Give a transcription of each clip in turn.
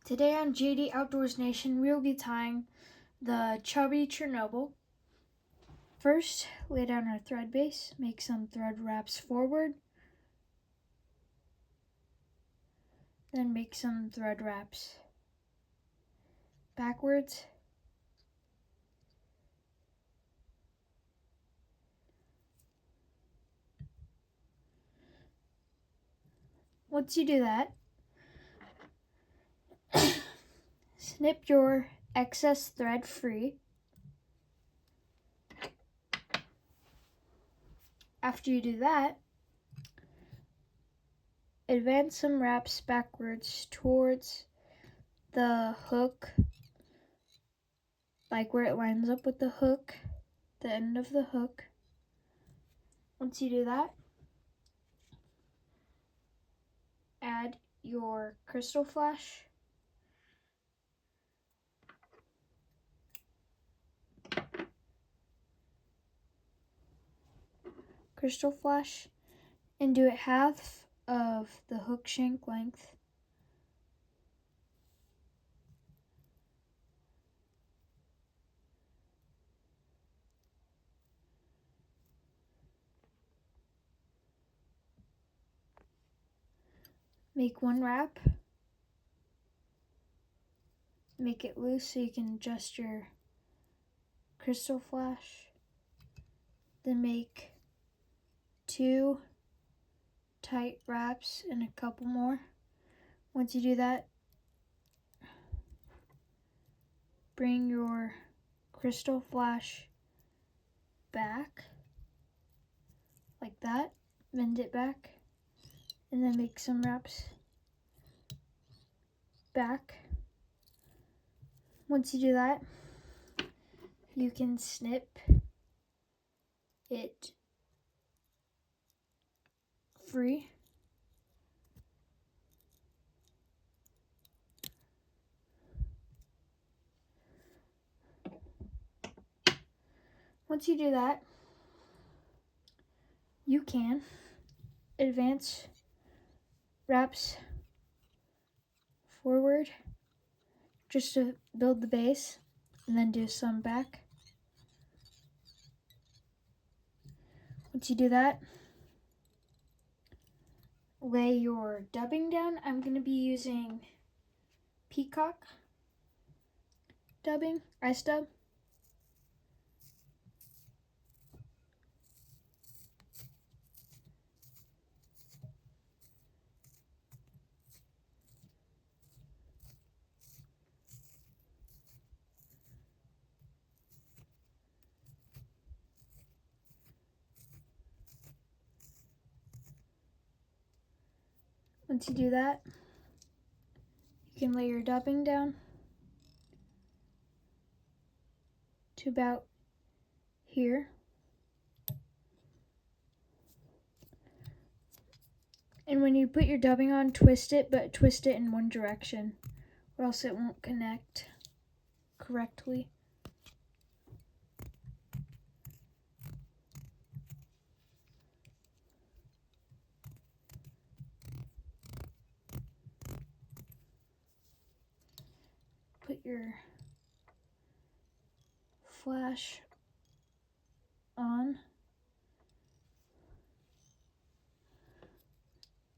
Today on JD Outdoors Nation, we will be tying the chubby Chernobyl. First, lay down our thread base, make some thread wraps forward, then make some thread wraps backwards. Once you do that, snip your excess thread free. After you do that, advance some wraps backwards towards the hook, like where it lines up with the hook, the end of the hook. Once you do that, add your crystal flash, and do it half of the hook shank length. Make one wrap, make it loose so you can adjust your crystal flash, then make two tight wraps and a couple more. Once you do that, bring your crystal flash back like that, bend it back, and then make some wraps back. Once you do that, you can snip it free. Once you do that, you can advance wraps forward just to build the base, and then do some back. Once you do that, lay your dubbing down. I'm going to be using peacock dubbing, ice dub. Once you do that, you can lay your dubbing down to about here. And when you put your dubbing on, twist it, but twist it in one direction, or else it won't connect correctly. Put your flash on.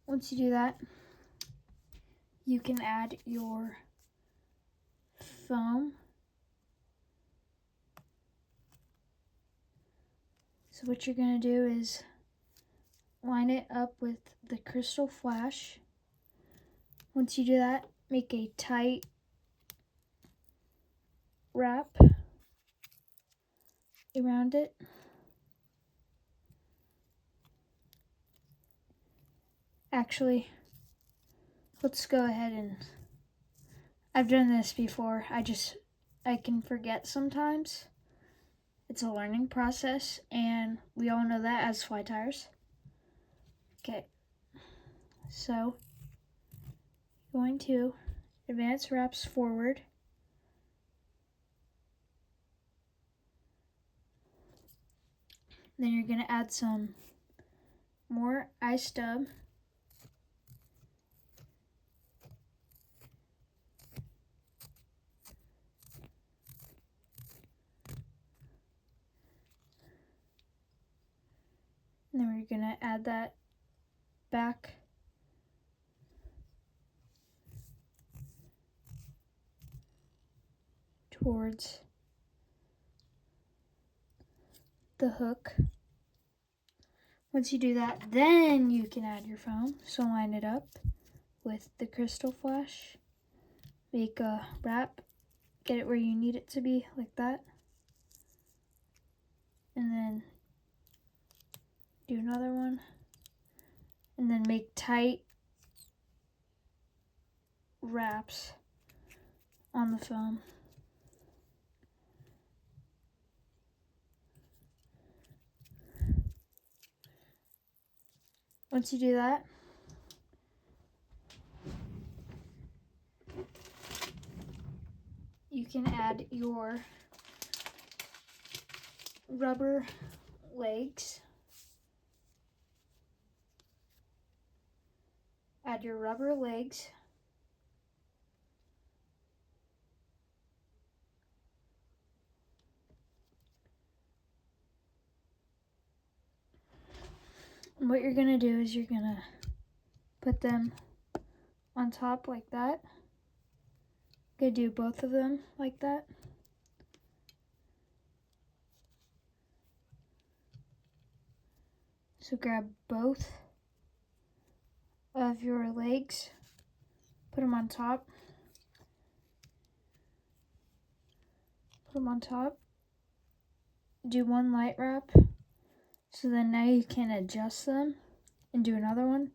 Once you do that, you can add your foam. So what you're going to do is line it up with the crystal flash. Once you do that, make a tight wrap around it. Actually, let's go ahead and, I've done this before, I can forget sometimes. It's a learning process, and we all know that as fly tires. Okay, so going to advance wraps forward. Then you're going to add some more ice dub. And then we're gonna add that back towards the hook. Once you do that, then you can add your foam. So line it up with the crystal flash. Make a wrap, get it where you need it to be, like that. And then do another one. And then make tight wraps on the foam. Once you do that, you can add your rubber legs. Add your rubber legs. And what you're gonna do is you're gonna put them on top like that. Gonna do both of them like that. So grab both of your legs, put them on top, do one light wrap, so then now you can adjust them and do another one,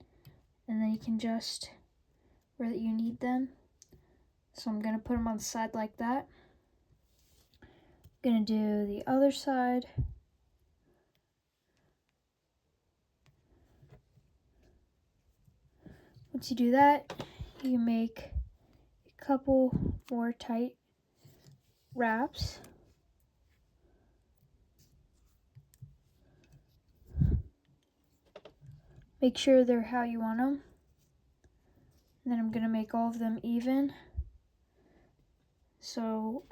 and then you can adjust where you need them. So I'm gonna put them on the side like that. Gonna do the other side. Once you do that, you can make a couple more tight wraps. Make sure they're how you want them. And then I'm gonna make all of them even. So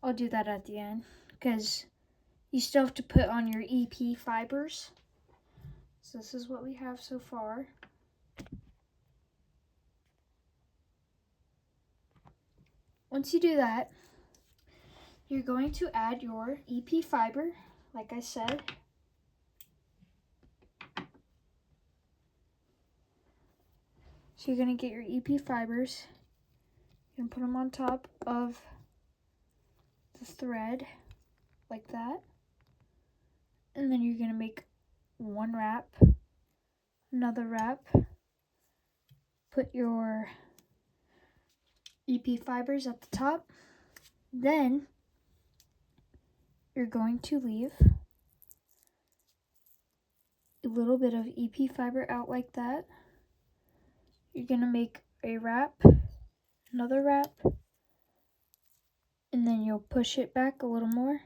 I'll do that at the end, because you still have to put on your EP fibers. So this is what we have so far. Once you do that, you're going to add your EP fiber, like I said. So you're gonna get your EP fibers, you're gonna put them on top of the thread, like that. And then you're gonna make one wrap, another wrap, put your EP fibers at the top. Then you're going to leave a little bit of EP fiber out like that. You're gonna make a wrap, another wrap, and then you'll push it back a little more.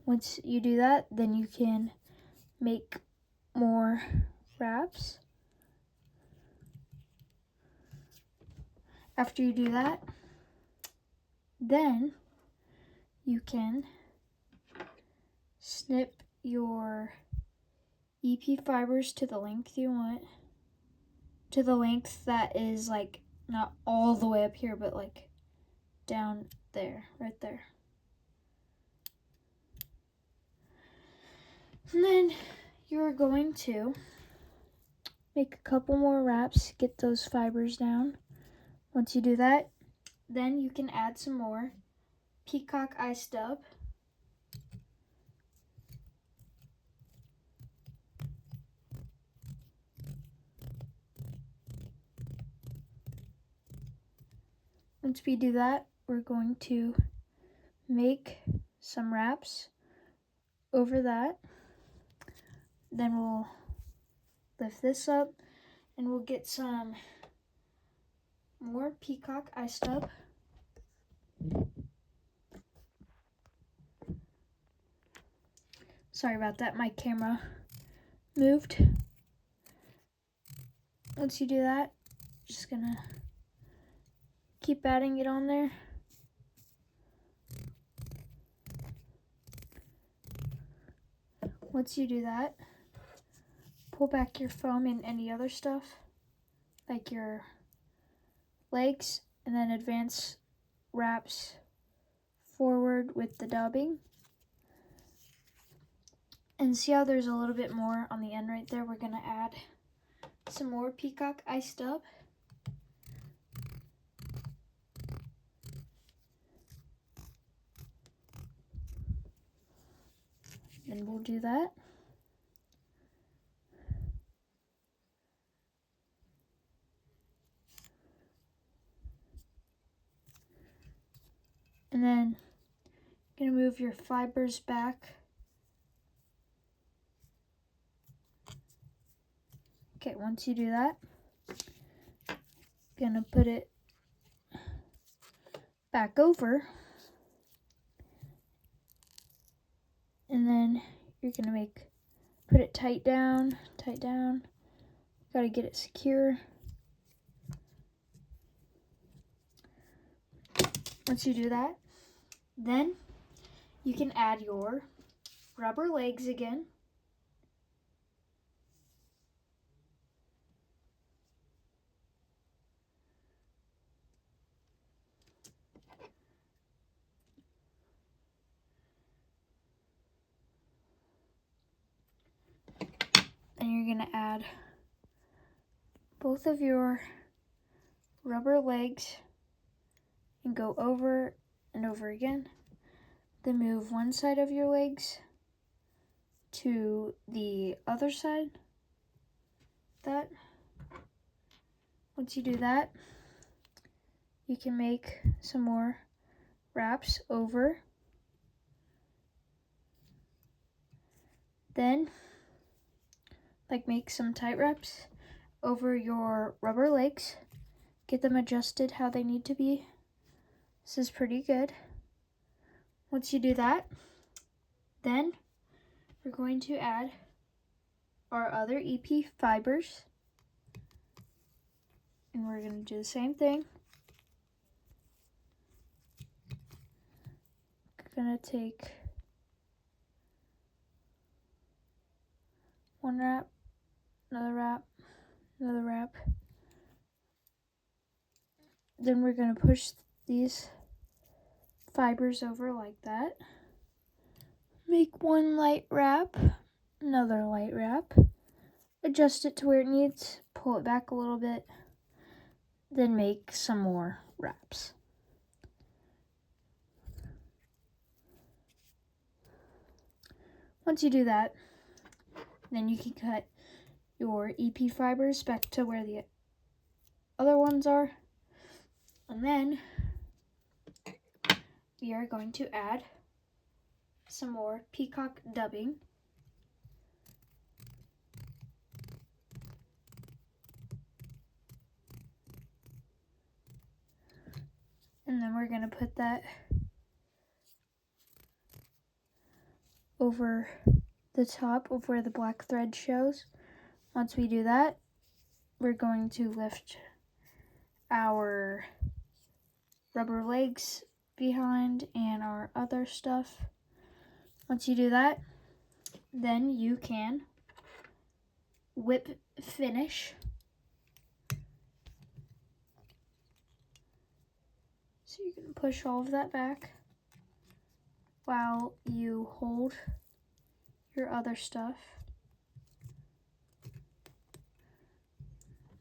Once you do that, then you can make more wraps. After you do that, then you can snip your EP fibers to the length you want, to the length that is like not all the way up here, but like down there, right there. And then you're going to make a couple more wraps, get those fibers down. Once you do that, then you can add some more peacock eye stub. Once we do that, we're going to make some wraps over that. Then we'll lift this up and we'll get some more peacock eye stub. Sorry about that, my camera moved. Once you do that, just gonna keep adding it on there. Once you do that, pull back your foam and any other stuff, like your legs, and then advance wraps forward with the dubbing. And see how there's a little bit more on the end right there? We're gonna add some more peacock ice dub. And we'll do that. And then you're gonna move your fibers back. Okay, once you do that, gonna put it back over. And then you're gonna put it tight down. Gotta get it secure. Once you do that, then you can add your rubber legs again. And you're gonna add both of your rubber legs and go over and over again. Then move one side of your legs to the other side. Once you do that, you can make some more wraps over. Then, make some tight wraps over your rubber legs. Get them adjusted how they need to be. This is pretty good. Once you do that, then we're going to add our other EP fibers. And we're going to do the same thing. Gonna take one wrap, another wrap, another wrap. Then we're gonna push these fibers over like that. Make one light wrap, another light wrap. Adjust it to where it needs, pull it back a little bit, then make some more wraps. Once you do that, then you can cut your EP fibers back to where the other ones are. And then we are going to add some more peacock dubbing. And then we're going to put that over the top of where the black thread shows. Once we do that, we're going to lift our rubber legs behind and our other stuff. Once you do that, then you can whip finish. So you can push all of that back while you hold your other stuff.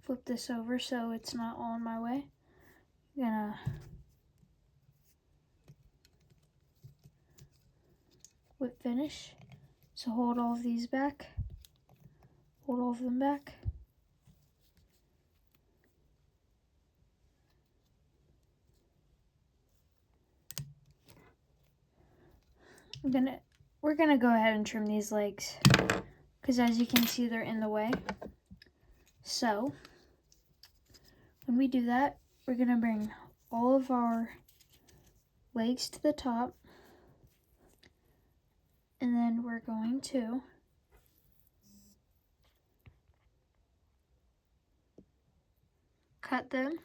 Flip this over so it's not all in my way. I'm gonna whip finish. So hold all of these back. Hold all of them back. We're gonna go ahead and trim these legs because as you can see, they're in the way. So when we do that, we're gonna bring all of our legs to the top, and then we're going to cut them.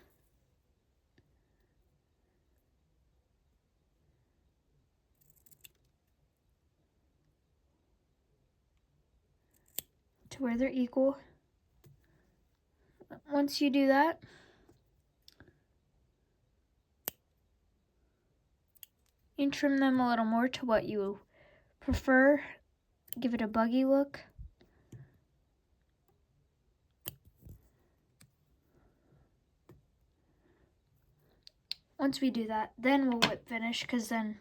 to where they're equal. Once you do that, you trim them a little more to what you prefer. Give it a buggy look. Once we do that, then we'll whip finish, because then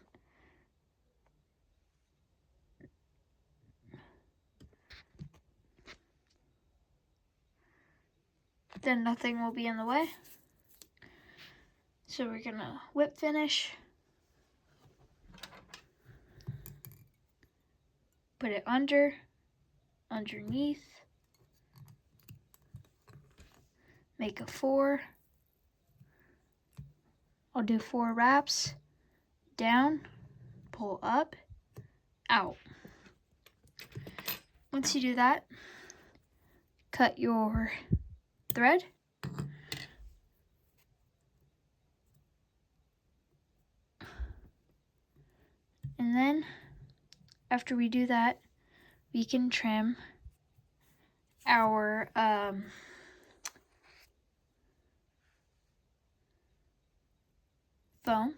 nothing will be in the way. So we're gonna whip finish. Put it underneath. Make a 4. I'll do 4 wraps. Down, pull up, out. Once you do that, cut your thread. And then after we do that, we can trim our foam.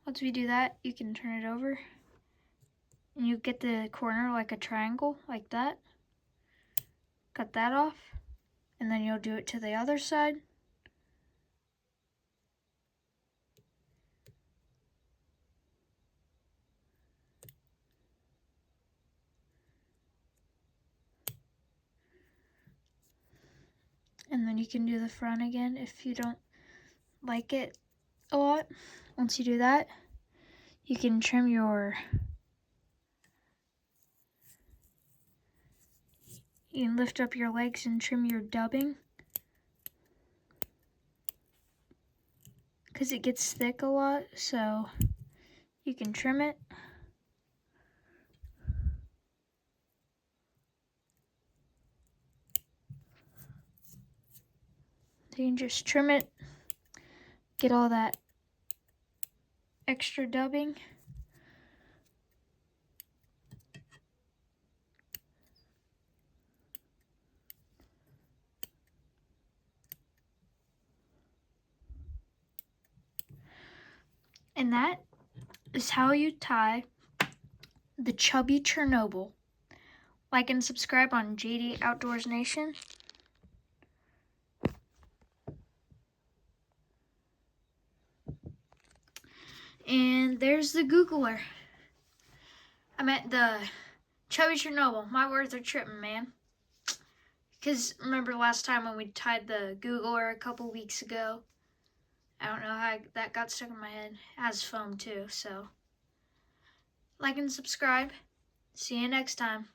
Once we do that, you can turn it over and you get the corner like a triangle, like that. Cut that off, and then you'll do it to the other side. And then you can do the front again if you don't like it a lot. Once you do that, you can trim you can lift up your legs and trim your dubbing, because it gets thick a lot, so you can trim it. You can just trim it, get all that extra dubbing. And that is how you tie the chubby Chernobyl. Like and subscribe on JD Outdoors Nation. And there's the Googler. I meant the chubby Chernobyl. My words are tripping, man. Because remember last time when we tied the Googler a couple weeks ago? I don't know how that got stuck in my head. It has foam too, so like and subscribe. See you next time.